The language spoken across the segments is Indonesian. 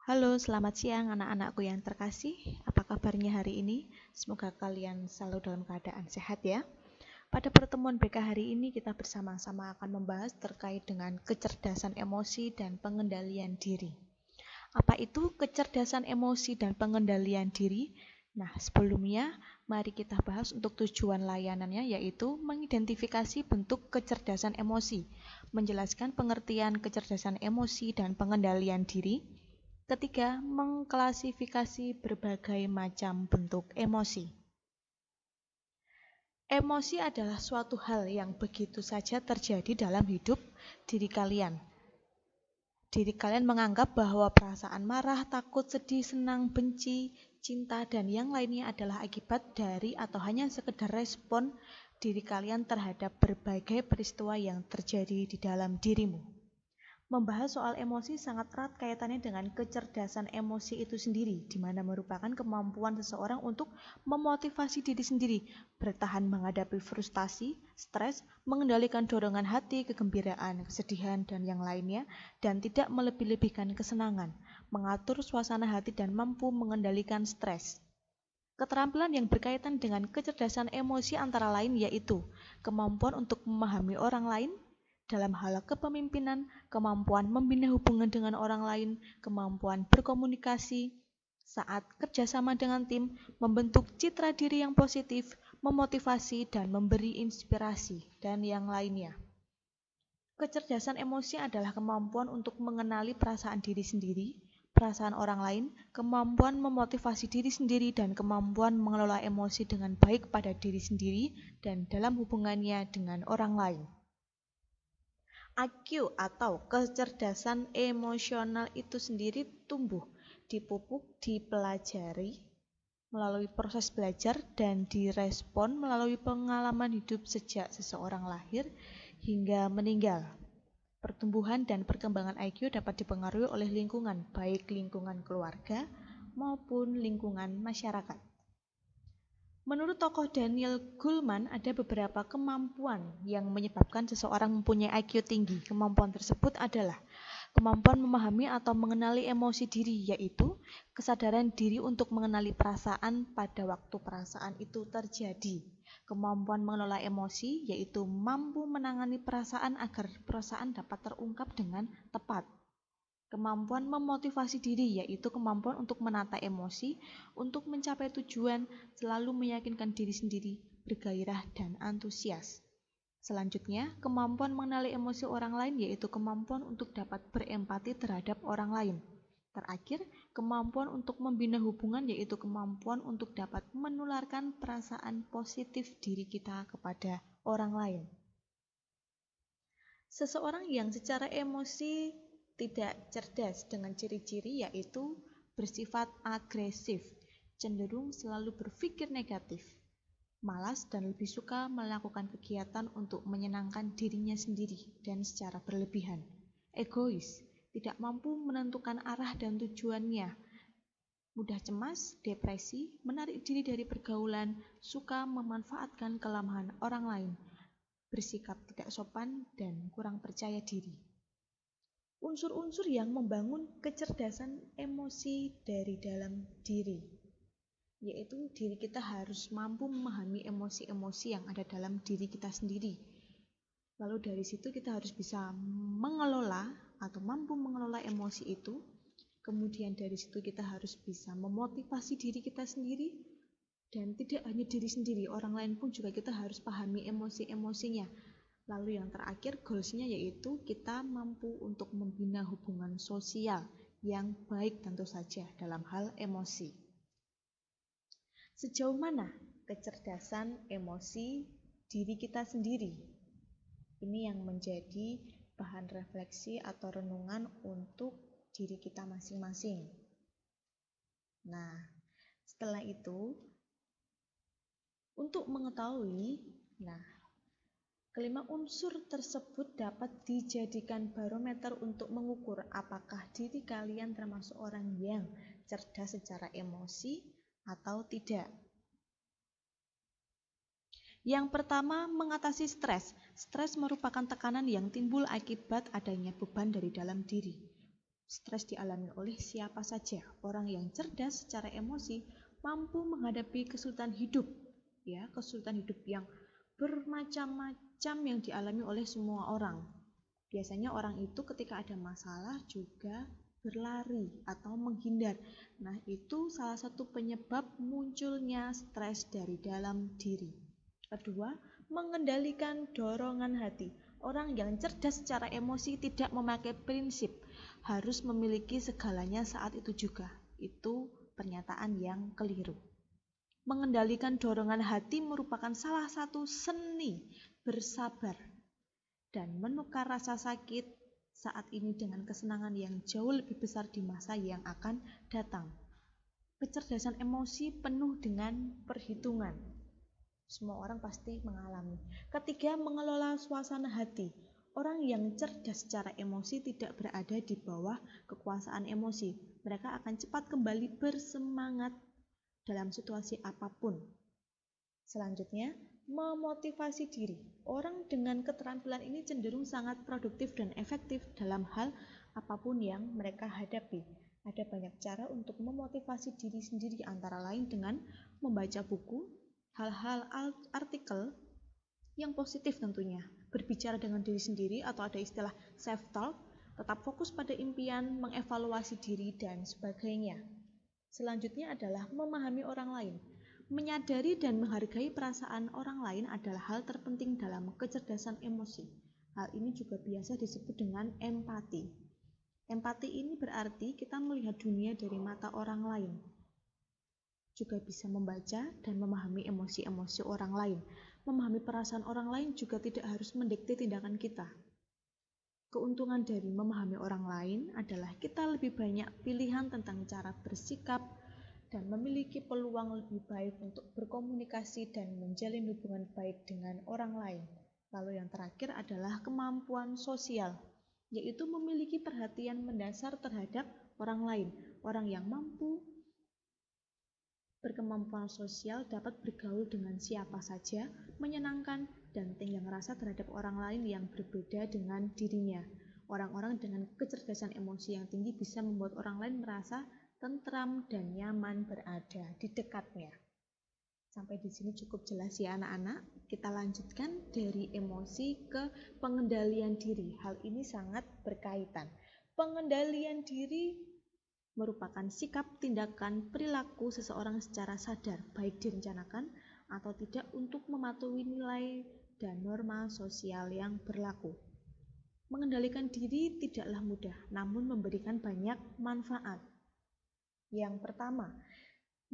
Halo, selamat siang anak-anakku yang terkasih. Apa kabarnya hari ini? Semoga kalian selalu dalam keadaan sehat ya. Pada pertemuan BK hari ini kita bersama-sama akan membahas terkait dengan kecerdasan emosi dan pengendalian diri. Apa itu kecerdasan emosi dan pengendalian diri? Nah, sebelumnya mari kita bahas untuk tujuan layanannya, yaitu mengidentifikasi bentuk kecerdasan emosi, menjelaskan pengertian kecerdasan emosi dan pengendalian diri. Ketiga, mengklasifikasi berbagai macam bentuk emosi. Emosi adalah suatu hal yang begitu saja terjadi dalam hidup diri kalian. Diri kalian menganggap bahwa perasaan marah, takut, sedih, senang, benci, cinta, dan yang lainnya adalah akibat dari atau hanya sekedar respon diri kalian terhadap berbagai peristiwa yang terjadi di dalam dirimu. Membahas soal emosi sangat erat kaitannya dengan kecerdasan emosi itu sendiri, di mana merupakan kemampuan seseorang untuk memotivasi diri sendiri, bertahan menghadapi frustasi, stres, mengendalikan dorongan hati, kegembiraan, kesedihan, dan yang lainnya, dan tidak melebih-lebihkan kesenangan, mengatur suasana hati, dan mampu mengendalikan stres. Keterampilan yang berkaitan dengan kecerdasan emosi antara lain yaitu kemampuan untuk memahami orang lain, dalam hal kepemimpinan, kemampuan membina hubungan dengan orang lain, kemampuan berkomunikasi saat kerjasama dengan tim, membentuk citra diri yang positif, memotivasi dan memberi inspirasi, dan yang lainnya. Kecerdasan emosi adalah kemampuan untuk mengenali perasaan diri sendiri, perasaan orang lain, kemampuan memotivasi diri sendiri, dan kemampuan mengelola emosi dengan baik pada diri sendiri dan dalam hubungannya dengan orang lain. IQ atau kecerdasan emosional itu sendiri tumbuh, dipupuk, dipelajari melalui proses belajar dan direspon melalui pengalaman hidup sejak seseorang lahir hingga meninggal. Pertumbuhan dan perkembangan IQ dapat dipengaruhi oleh lingkungan, baik lingkungan keluarga maupun lingkungan masyarakat. Menurut tokoh Daniel Goleman, ada beberapa kemampuan yang menyebabkan seseorang mempunyai IQ tinggi. Kemampuan tersebut adalah kemampuan memahami atau mengenali emosi diri, yaitu kesadaran diri untuk mengenali perasaan pada waktu perasaan itu terjadi. Kemampuan mengelola emosi, yaitu mampu menangani perasaan agar perasaan dapat terungkap dengan tepat. Kemampuan memotivasi diri, yaitu kemampuan untuk menata emosi, untuk mencapai tujuan, selalu meyakinkan diri sendiri, bergairah, dan antusias. Selanjutnya, kemampuan mengenali emosi orang lain, yaitu kemampuan untuk dapat berempati terhadap orang lain. Terakhir, kemampuan untuk membina hubungan, yaitu kemampuan untuk dapat menularkan perasaan positif diri kita kepada orang lain. Seseorang yang secara emosi tidak cerdas dengan ciri-ciri yaitu bersifat agresif, cenderung selalu berpikir negatif, malas dan lebih suka melakukan kegiatan untuk menyenangkan dirinya sendiri dan secara berlebihan, egois, tidak mampu menentukan arah dan tujuannya, mudah cemas, depresi, menarik diri dari pergaulan, suka memanfaatkan kelemahan orang lain, bersikap tidak sopan, dan kurang percaya diri. Unsur-unsur yang membangun kecerdasan emosi dari dalam diri, yaitu diri kita harus mampu memahami emosi-emosi yang ada dalam diri kita sendiri. Lalu dari situ kita harus bisa mengelola atau mampu mengelola emosi itu. Kemudian dari situ kita harus bisa memotivasi diri kita sendiri. Dan tidak hanya diri sendiri, orang lain pun juga kita harus pahami emosi-emosinya. Lalu yang terakhir goals-nya yaitu kita mampu untuk membina hubungan sosial yang baik tentu saja dalam hal emosi. Sejauh mana kecerdasan emosi diri kita sendiri? Ini yang menjadi bahan refleksi atau renungan untuk diri kita masing-masing. Nah, setelah itu untuk mengetahui, kelima unsur tersebut dapat dijadikan barometer untuk mengukur apakah diri kalian termasuk orang yang cerdas secara emosi atau tidak. Yang pertama, mengatasi stres. Stres merupakan tekanan yang timbul akibat adanya beban dari dalam diri. Stres dialami oleh siapa saja. Orang yang cerdas secara emosi mampu menghadapi kesulitan hidup, ya, kesulitan hidup yang bermacam-macam yang dialami oleh semua orang. Biasanya orang itu ketika ada masalah juga berlari atau menghindar. Nah, itu salah satu penyebab munculnya stres dari dalam diri. Kedua, mengendalikan dorongan hati. Orang yang cerdas secara emosi tidak memakai prinsip harus memiliki segalanya saat itu juga. Itu pernyataan yang keliru. Mengendalikan dorongan hati merupakan salah satu seni bersabar dan menukar rasa sakit saat ini dengan kesenangan yang jauh lebih besar di masa yang akan datang. Kecerdasan emosi penuh dengan perhitungan. Semua orang pasti mengalami. Ketiga, mengelola suasana hati. Orang yang cerdas secara emosi tidak berada di bawah kekuasaan emosi. Mereka akan cepat kembali bersemangat dalam situasi apapun. Selanjutnya, memotivasi diri. Orang dengan keterampilan ini cenderung sangat produktif dan efektif dalam hal apapun yang mereka hadapi. Ada banyak cara untuk memotivasi diri sendiri, antara lain dengan membaca buku, hal-hal artikel yang positif tentunya, berbicara dengan diri sendiri atau ada istilah self-talk, tetap fokus pada impian, mengevaluasi diri, dan sebagainya. Selanjutnya adalah memahami orang lain. Menyadari dan menghargai perasaan orang lain adalah hal terpenting dalam kecerdasan emosi. Hal ini juga biasa disebut dengan empati. Empati ini berarti kita melihat dunia dari mata orang lain. Juga bisa membaca dan memahami emosi-emosi orang lain. Memahami perasaan orang lain juga tidak harus mendikte tindakan kita. Keuntungan dari memahami orang lain adalah kita lebih banyak pilihan tentang cara bersikap dan memiliki peluang lebih baik untuk berkomunikasi dan menjalin hubungan baik dengan orang lain. Lalu yang terakhir adalah kemampuan sosial, yaitu memiliki perhatian mendasar terhadap orang lain. Orang yang mampu berkemampuan sosial dapat bergaul dengan siapa saja, menyenangkan, dan tinggal rasa terhadap orang lain yang berbeda dengan dirinya. Orang-orang dengan kecerdasan emosi yang tinggi bisa membuat orang lain merasa tentram dan nyaman berada di dekatnya. Sampai di sini cukup jelas ya anak-anak. Kita lanjutkan dari emosi ke pengendalian diri. Hal ini sangat berkaitan. Pengendalian diri merupakan sikap, tindakan, perilaku seseorang secara sadar, baik direncanakan atau tidak, untuk mematuhi nilai dan norma sosial yang berlaku. Mengendalikan diri tidaklah mudah, namun memberikan banyak manfaat. Yang pertama,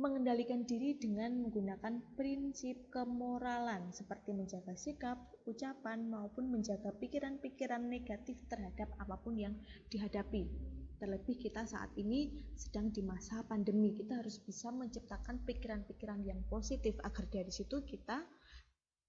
mengendalikan diri dengan menggunakan prinsip kemoralan seperti menjaga sikap, ucapan, maupun menjaga pikiran-pikiran negatif terhadap apapun yang dihadapi. Terlebih kita saat ini sedang di masa pandemi, kita harus bisa menciptakan pikiran-pikiran yang positif agar dari situ kita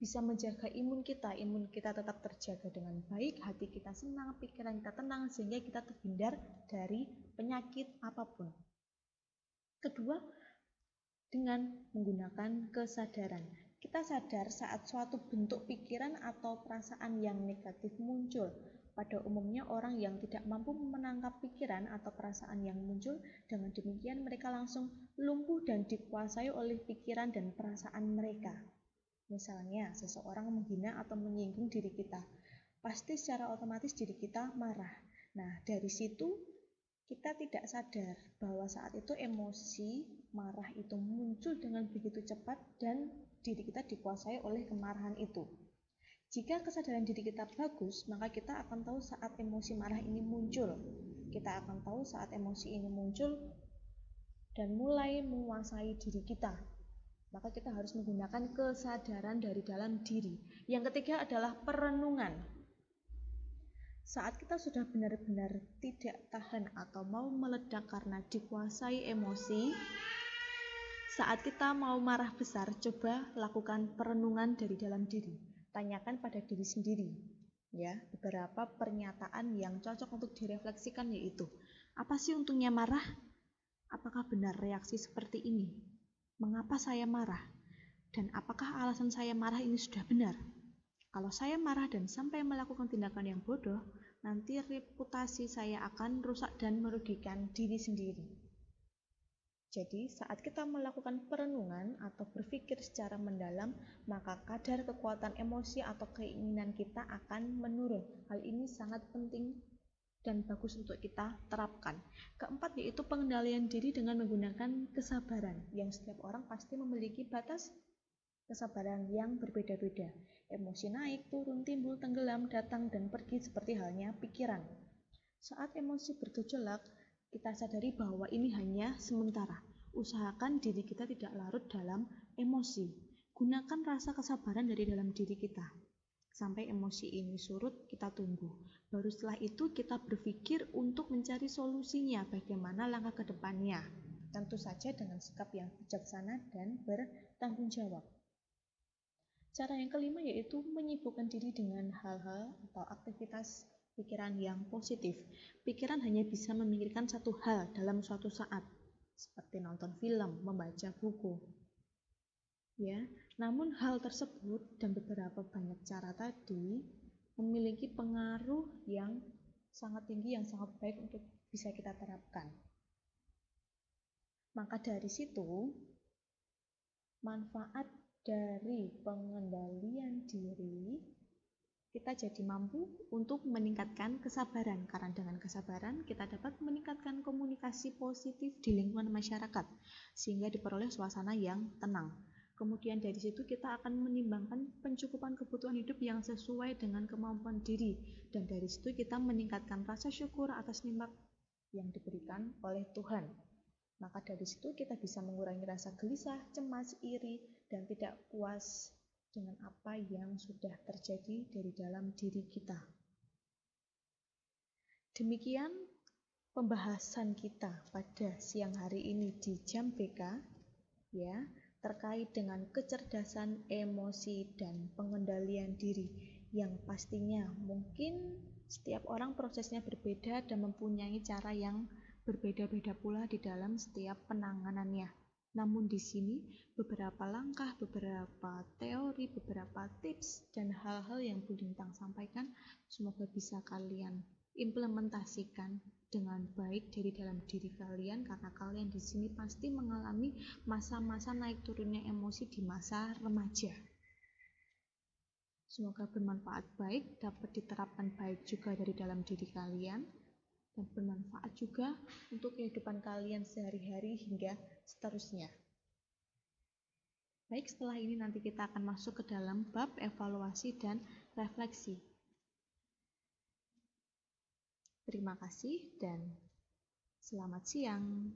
bisa menjaga imun kita tetap terjaga dengan baik, hati kita senang, pikiran kita tenang, sehingga kita terhindar dari penyakit apapun. Kedua, dengan menggunakan kesadaran. Kita sadar saat suatu bentuk pikiran atau perasaan yang negatif muncul. Pada umumnya orang yang tidak mampu menangkap pikiran atau perasaan yang muncul, dengan demikian mereka langsung lumpuh dan dikuasai oleh pikiran dan perasaan mereka. Misalnya, seseorang menghina atau menyinggung diri kita, pasti secara otomatis diri kita marah. Nah, dari situ kita tidak sadar bahwa saat itu emosi marah itu muncul dengan begitu cepat dan diri kita dikuasai oleh kemarahan itu. Jika kesadaran diri kita bagus, maka kita akan tahu saat emosi marah ini muncul. Kita akan tahu saat emosi ini muncul dan mulai menguasai diri kita. Maka kita harus menggunakan kesadaran dari dalam diri. Yang ketiga adalah perenungan. Saat kita sudah benar-benar tidak tahan atau mau meledak karena dikuasai emosi, saat kita mau marah besar, coba lakukan perenungan dari dalam diri. Tanyakan pada diri sendiri, ya, beberapa pernyataan yang cocok untuk direfleksikan, yaitu, apa sih untungnya marah? Apakah benar reaksi seperti ini? Mengapa saya marah? Dan apakah alasan saya marah ini sudah benar? Kalau saya marah dan sampai melakukan tindakan yang bodoh, nanti reputasi saya akan rusak dan merugikan diri sendiri. Jadi, saat kita melakukan perenungan atau berpikir secara mendalam, maka kadar kekuatan emosi atau keinginan kita akan menurun. Hal ini sangat penting dan bagus untuk kita terapkan. Keempat, yaitu pengendalian diri dengan menggunakan kesabaran, yang setiap orang pasti memiliki batas kesabaran yang berbeda-beda. Emosi naik, turun, timbul, tenggelam, datang, dan pergi seperti halnya pikiran. Saat emosi bergejolak, kita sadari bahwa ini hanya sementara. Usahakan diri kita tidak larut dalam emosi. Gunakan rasa kesabaran dari dalam diri kita. Sampai emosi ini surut, kita tunggu. Baru setelah itu kita berpikir untuk mencari solusinya, bagaimana langkah ke depannya. Tentu saja dengan sikap yang bijaksana dan bertanggung jawab. Cara yang kelima yaitu menyibukkan diri dengan hal-hal atau aktivitas pikiran yang positif. Pikiran hanya bisa memikirkan satu hal dalam suatu saat, seperti nonton film, membaca buku. Ya, namun hal tersebut dan beberapa banyak cara tadi memiliki pengaruh yang sangat tinggi, yang sangat baik untuk bisa kita terapkan. Maka dari situ, manfaat dari pengendalian diri, kita jadi mampu untuk meningkatkan kesabaran, karena dengan kesabaran kita dapat meningkatkan komunikasi positif di lingkungan masyarakat sehingga diperoleh suasana yang tenang. Kemudian dari situ kita akan menimbangkan pencukupan kebutuhan hidup yang sesuai dengan kemampuan diri, dan dari situ kita meningkatkan rasa syukur atas nikmat yang diberikan oleh Tuhan. Maka dari situ kita bisa mengurangi rasa gelisah, cemas, iri, dan tidak puas dengan apa yang sudah terjadi dari dalam diri kita. Demikian pembahasan kita pada siang hari ini di Jam BK, ya, terkait dengan kecerdasan emosi dan pengendalian diri, yang pastinya mungkin setiap orang prosesnya berbeda dan mempunyai cara yang berbeda-beda pula di dalam setiap penanganannya. Namun di sini beberapa langkah, beberapa teori, beberapa tips, dan hal-hal yang Bu Lintang sampaikan semoga bisa kalian implementasikan dengan baik dari dalam diri kalian, karena kalian di sini pasti mengalami masa-masa naik turunnya emosi di masa remaja. Semoga bermanfaat baik, dapat diterapkan baik juga dari dalam diri kalian, dan bermanfaat juga untuk kehidupan kalian sehari-hari hingga seterusnya. Baik, setelah ini nanti kita akan masuk ke dalam bab evaluasi dan refleksi. Terima kasih dan selamat siang.